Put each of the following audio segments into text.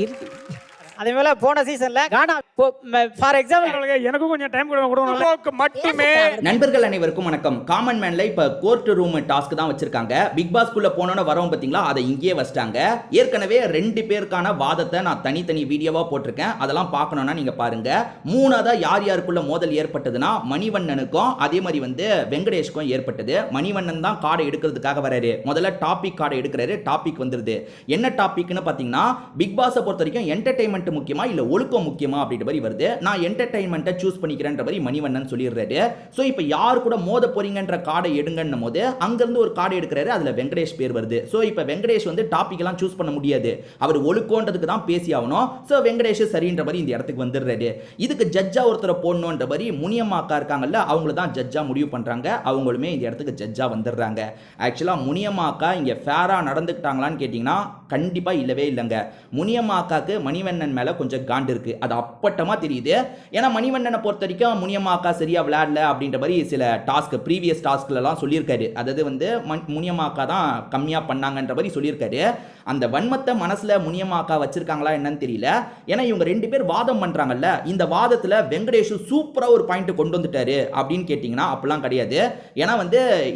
இருக்கு. அதே போல போன சீசன்ல கானா ஃபார் எக்ஸாம்பிள் எனக்கும் கொஞ்சம் டைம் கொடுங்க மட்டுமே. நண்பர்கள் அனைவருக்கும் வணக்கம். காமன் மேன்ல இப்ப கோர்ட் ரூம் டாஸ்க் தான் வச்சிருக்காங்க. பிக் பாஸ்க்குள்ள போனோன்னு வரவும் பாத்தீங்களா, அதை இங்கேயே வச்சிட்டாங்க. ஏற்கனவே 2 பேருக்கான வாதத்தை நான் தனித்தனி வீடியோவா போட்டிருக்கேன். அதெல்லாம் பார்க்கணும்னா நீங்க பாருங்க. மூணாவதா யார் யாருக்குள்ள மோதல் ஏற்பட்டதுன்னா மணிவண்ணனுக்கும் அதே மாதிரி வெங்கடேஷ்க்கும் ஏற்பட்டது. மணிவண்ணன் தான் கார்டை எடுக்கிறதுக்காக வராரு. முதல்ல டாபிக் கார்டை எடுக்கிறாரு. டாபிக் வந்துருது. என்ன டாபிக்னு பாத்தீங்கன்னா, பிக் பாஸை பொறுத்த வரைக்கும் என்டர்டைன்மெண்ட் முக்கியமா இல்ல ஒழுக்கம் முக்கியமா அப்படின்ற மாதிரி வருது. நான் என்டர்டைன்மெண்ட்டை சூஸ் பண்ணிக்கிறேன்ற மாதிரி மணிவண்ணன் சொல்லிடுறாரு. சோ இப்போ யார் கூட மோத போறீங்கன்ற கார்டை எடுங்கன்னும் போது அங்கிருந்து ஒரு கார்டை எடுக்கிறாரு. அதுல வெங்கடேஷ் பேர் வருது. சோ இப்போ வெங்கடேஷ் டாபிக் எல்லாம் சூஸ் பண்ண முடியாது. அவர் ஒழுக்கம்ன்றதுக்கு தான் பேசி ஆகணும். சோ வெங்கடேஷ் சரின்ற மாதிரி இந்த இடத்துக்கு வந்துடுறாரு. இதுக்கு ஜட்ஜா ஒருத்தரை போடணுன்ற மாதிரி முனியம்மா அக்கா இருக்காங்கல்ல, அவங்க தான் ஜட்ஜா முடிவு பண்றாங்க. அவங்களுமே இந்த இடத்துக்கு ஜட்ஜா வந்துடுறாங்க. ஆக்சுவலா முனியம்மா அக்கா இங்க ஃபேரா நடந்துக்கிட்டாங்களான்னு கேட்டீங்கன்னா கண்டிப்பா இல்லவே இல்லைங்க. முனியம்மா அக்காக்கு மணிவண்ணன் மேல கொஞ்சம் காண்டு இருக்கு. அது அப்பட்டமா தெரியுது. ஏன்னா மணிவண்ணனை பொறுத்த வரைக்கும் முனியம்மா அக்கா சரியா விளையாடல அப்படின்ற மாதிரி சில டாஸ்க் ப்ரீவியஸ் டாஸ்க்ல எல்லாம் சொல்லியிருக்காரு. அதாவது முனியம்மா அக்கா தான் கம்மியா பண்ணாங்கன்ற மாதிரி சொல்லியிருக்காரு. அந்த வன்மத்தை மனசுல முனியம்மா அக்கா வச்சிருக்காங்களா என்னன்னு தெரியல. ஏன்னா இவங்க 2 பேர் வாதம் பண்றாங்கல்ல, இந்த வாதத்துல வெங்கடேஷ் சூப்பரா ஒரு பாயிண்ட் கொண்டு வந்துட்டாரு அப்படின்னு கேட்டீங்கன்னா அப்பெல்லாம் கிடையாது. ஏன்னா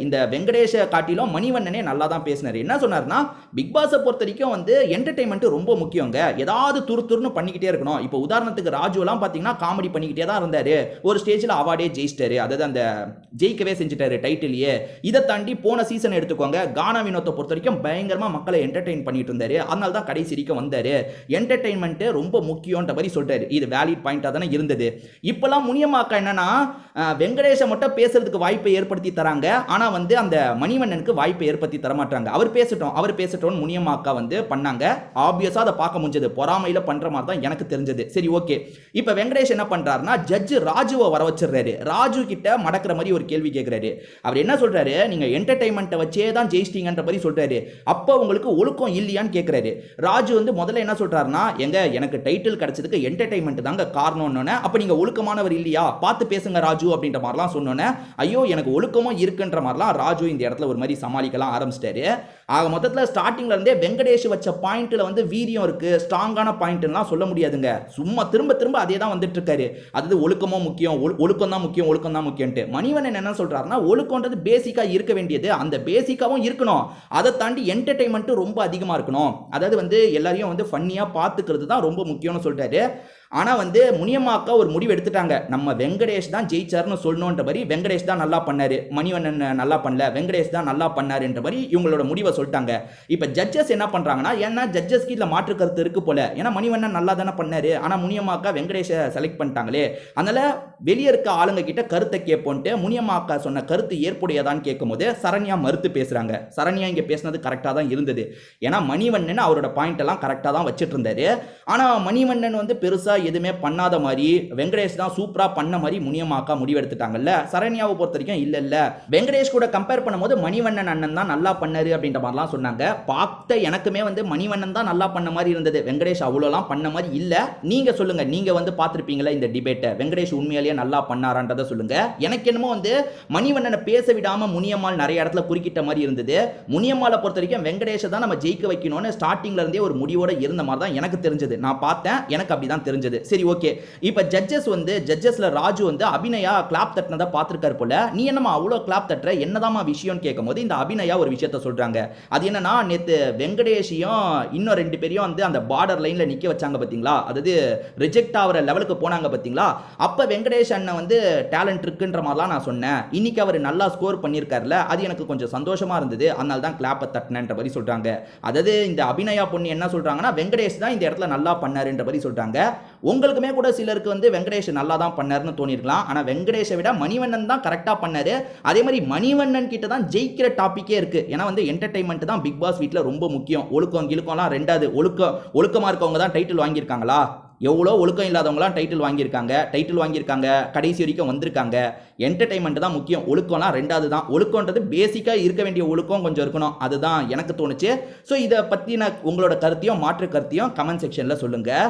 இந்த வெங்கடேஷ காட்டிலும் மணிவண்ணனே நல்லா தான் பேசினாரு. என்ன சொன்னார்னா, பிக் பாஸை பொறுத்த வரைக்கும் என்டர்டைன்மெண்ட் ரொம்ப முக்கியங்க. ஏதாவது துருத்துருன்னு பண்ணிக்கிட்டே இருக்கணும். இப்போ உதாரணத்துக்கு ராஜு எல்லாம் பாத்தீங்கன்னா காமெடி பண்ணிக்கிட்டே தான் இருந்தாரு. ஒரு ஸ்டேஜ்ல அவார்டே ஜெயிச்சிட்டாரு. அதாவது அந்த ஜெயிக்கவே செஞ்சுட்டாரு டைட்டிலையே. இதை தாண்டி போன சீசன் எடுத்துக்கோங்க, கானா வினோத்தை பொறுத்த வரைக்கும் பயங்கரமா மக்களை என்டர்டைன் பண்ணிட்டு இருந்தாரு. அதனால தான் கடைசி வரைக்கும் வந்தாரு. என்டர்டைன்மெண்ட் ரொம்ப முக்கியம்ன்ற மாதிரி சொல்றாரு. இது வேலிட் பாயிண்டா தானே இருந்தது. இப்பெல்லாம் முனியம்மா அக்கா என்னன்னா, வெங்கடேஷ மட்டும் பேசுறதுக்கு வாய்ப்பை ஏற்படுத்தி தராங்க. ஆனா அந்த மணிவண்ணனுக்கு வாய்ப்பை ஏற்படுத்தி தர மாட்டாங்க. அவர் பேசட்டும் முனியம்மா அக்கா பண்ணாங்க. ஆப்வியஸா அதை பார்க்க முடிஞ்சது. பொறாமையில பண்ற மாதிரி தான் எனக்கு தெரிஞ்சது. சரி, ஓகே. இப்போ வெங்கடேஷ் என்ன பண்றாருன்னா, ஜட்ஜ் ராஜுவை வர வச்சிடுறாரு. ராஜு கிட்ட மடக்கிற மாதிரி ஒரு கேள்வி கேட்கிறாரு. அவர் என்ன சொல்றாரு, நீங்க என்டர்டைன்மெண்ட்டை வச்சே தான் ஜெயிச்சிட்டீங்கன்ற மாதிரி சொல்றாரு. அப்போ உங்களுக்கு ஒழுக்கம் இல்லையான்னு கேட்கிறாரு. ராஜு முதல்ல என்ன சொல்றாருன்னா, எனக்கு டைட்டில் கிடைச்சதுக்கு என்டர்டைன்மெண்ட் தாங்க காரணம்னு. அப்ப நீங்க ஒழுக்கமானவர் இல்லையா, பார்த்து பேசுங்க ராஜு அப்படின்ற மாதிரிலாம் சொன்னோன்னே, ஐயோ எனக்கு ஒழுக்கமும் இருக்குன்ற மாதிரிலாம் ராஜு இந்த இடத்துல ஒரு மாதிரி சமாளிக்கலாம் ஆரம்பிச்சிட்டாரு. ஆக மொத்தத்தில் ஸ்டார்டிங்ல இருந்தே வெங்கடேஷ் வச்ச பாயிண்ட்ல வீரியம் இருக்கு, ஸ்ட்ராங்கான பாயிண்ட்லாம் சொல்ல முடியாதுங்க. சும்மா திரும்ப திரும்ப அதே தான் வந்துட்டு இருக்காரு. அது ஒழுக்கமும் முக்கியம், ஒழுக்கம் தான் முக்கியம், ஒழுக்கம் தான் முக்கியம்ட்டு. மணிவண்ணன் என்ன சொல்றாருன்னா, ஒழுக்கம்ன்றது பேசிக்கா இருக்க வேண்டியது, அந்த பேசிக்காவும் இருக்கணும். அதை தாண்டி என்டர்டைன்மெண்ட் ரொம்ப அதிகமா இருக்கணும். அதாவது எல்லாரையும் ஃபன்னியா பார்த்துக்கிறது தான் ரொம்ப முக்கியம்னு சொல்றாரு. ஆனா முனியம்மா அக்கா ஒரு முடிவு எடுத்துட்டாங்க. நம்ம வெங்கடேஷ் தான் ஜெயிச்சார்னு சொல்லணுன்ற மாதிரி, வெங்கடேஷ் தான் நல்லா பண்ணாரு, மணிவண்ணன் நல்லா பண்ணல, வெங்கடேஷ் தான் நல்லா பண்ணாருன்ற மாதிரி இவங்களோட முடிவை சொல்லிட்டாங்க. இப்ப ஜட்ஜஸ் என்ன பண்றாங்கன்னா, ஏன்னா ஜட்ஜஸ்க்கு இதுல மாற்று கருத்து இருக்கு போல. ஏன்னா மணிவண்ணன் நல்லா தானே பண்ணாரு, ஆனா முனியம்மா அக்கா வெங்கடேஷை செலக்ட் பண்ணிட்டாங்களே, அதனால வெளியே இருக்க ஆளுங்க கிட்ட கருத்தை கேட்போன்ட்டு முனியம்மா அக்கா சொன்ன கருத்து ஏற்புடையதான்னு கேட்கும்போது சரண்யா மறுத்து பேசுறாங்க. சரண்யா இங்க பேசினது கரெக்டா தான் இருந்தது. ஏன்னா மணிவண்ணன் அவரோட பாயிண்ட் எல்லாம் கரெக்டா தான் வச்சிட்டு இருந்தாரு. ஆனா மணிவண்ணன் பெருசா எதுவுமே பண்ணாத மாதிரி, வெங்கடேஷ் தான் சூப்பரா பண்ண மாதிரி முனியம்மா அக்கா முடிவெடுத்துட்டாங்கல்ல. சரண்யாவை பொறுத்த வரைக்கும் இல்ல வெங்கடேஷ் கூட கம்பேர் பண்ணும்போது மணிவண்ணன் அண்ணன் தான் நல்லா பண்ணாரு அப்படின்ற மாதிரிலாம் சொன்னாங்க. பார்த்த எனக்குமே மணிவண்ணன் தான் நல்லா பண்ண மாதிரி இருந்தது. வெங்கடேஷ் அவ்வளோலாம் பண்ண மாதிரி இல்ல. நீங்க சொல்லுங்க, நீங்க பார்த்திருப்பீங்களா இந்த டிபேட்டை, வெங்கடேஷ் உண்மையிலேயே நல்லா பண்ணாரான்றதை சொல்லுங்க. எனக்கு என்னமோ மணிவண்ணனை பேச விடாம முனியம்மாள் நிறைய இடத்துல குறுக்கிட்ட மாதிரி இருந்தது. முனியம்மாளை பொறுத்த வரைக்கும் வெங்கடேஷை தான் நம்ம ஜெயிக்க வைக்கணும்னு ஸ்டார்டிங்ல இருந்தே ஒரு முடிவோட இருந்த மாதிரி தான் எனக்கு தெரிஞ்சது. நான் பார்த்தேன், எனக்கு அப்படிதான் தெரிஞ்சது. சரி, ஓகே. இப்ப ஜட்ஜஸ்ல ராஜு அபிநயா கிளாப் தட்டினதை பார்த்திருக்காரு போல. நீ என்னமா அவ்வளோ கிளாப் தட்டுற, என்னதாமா விஷயம்னு கேட்கும்போது இந்த அபிநயா ஒரு விஷயத்த சொல்றாங்க. அது என்னன்னா, நேத்து வெங்கடேஷையும் இன்னும் 2 பேரையும் அந்த பார்டர் லைன்ல நிக்க வச்சாங்க பாத்தீங்களா, அதாவது ரிஜெக்ட் ஆகிற லெவலுக்கு போனாங்க பாத்தீங்களா. அப்ப வெங்கடேஷ் அண்ணன் டேலண்ட் இருக்குன்ற மாதிரிலாம் நான் சொன்னேன். இன்னைக்கு அவர் நல்லா ஸ்கோர் பண்ணியிருக்காருல, அது எனக்கு கொஞ்சம் சந்தோஷமா இருந்தது, அதனால தான் கிளாப்பை தட்டினன்ற மாதிரி சொல்றாங்க. அதாவது இந்த அபிநயா பொண்ணு என்ன சொல்றாங்கன்னா, வெங்கடேஷ் தான் இந்த இடத்துல நல்லா பண்ணாருன்ற மாதிரி சொல்றாங்க. உங்களுக்குமே கூட சிலருக்கு வெங்கடேஷ் நல்லா தான் பண்ணாருன்னு தோணிருக்கலாம். ஆனா வெங்கடேஷை விட மணிவண்ணன் தான் கரெக்டா பண்ணாரு. அதே மாதிரி மணிவண்ணன் கிட்ட தான் ஜெயிக்கிற டாபிக்கே இருக்கு. ஏன்னா என்டர்டைன்மெண்ட் தான் பிக் பாஸ் வீட்ல ரொம்ப முக்கியம். ஒழுக்கம் கிழுக்கம்லாம் ரெண்டாவது. ஒழுக்கமா இருக்கவங்க தான் டைட்டில் வாங்கியிருக்காங்களா? எவ்வளோ ஒழுக்கம் இல்லாதவங்களாம் டைட்டில் வாங்கியிருக்காங்க, கடைசி வரைக்கும் வந்திருக்காங்க. என்டர்டைன்மெண்ட் தான் முக்கியம், ஒழுக்கம்லாம் ரெண்டாவது தான். ஒழுக்கம்ன்றது பேசிக்காக இருக்க வேண்டிய ஒழுக்கம் கொஞ்சம் இருக்கணும், அதுதான் எனக்கு தோணுச்சு. ஸோ இதை பற்றின உங்களோட கருத்தையும் மாற்று கருத்தையும் கமெண்ட் செக்ஷனில் சொல்லுங்கள்.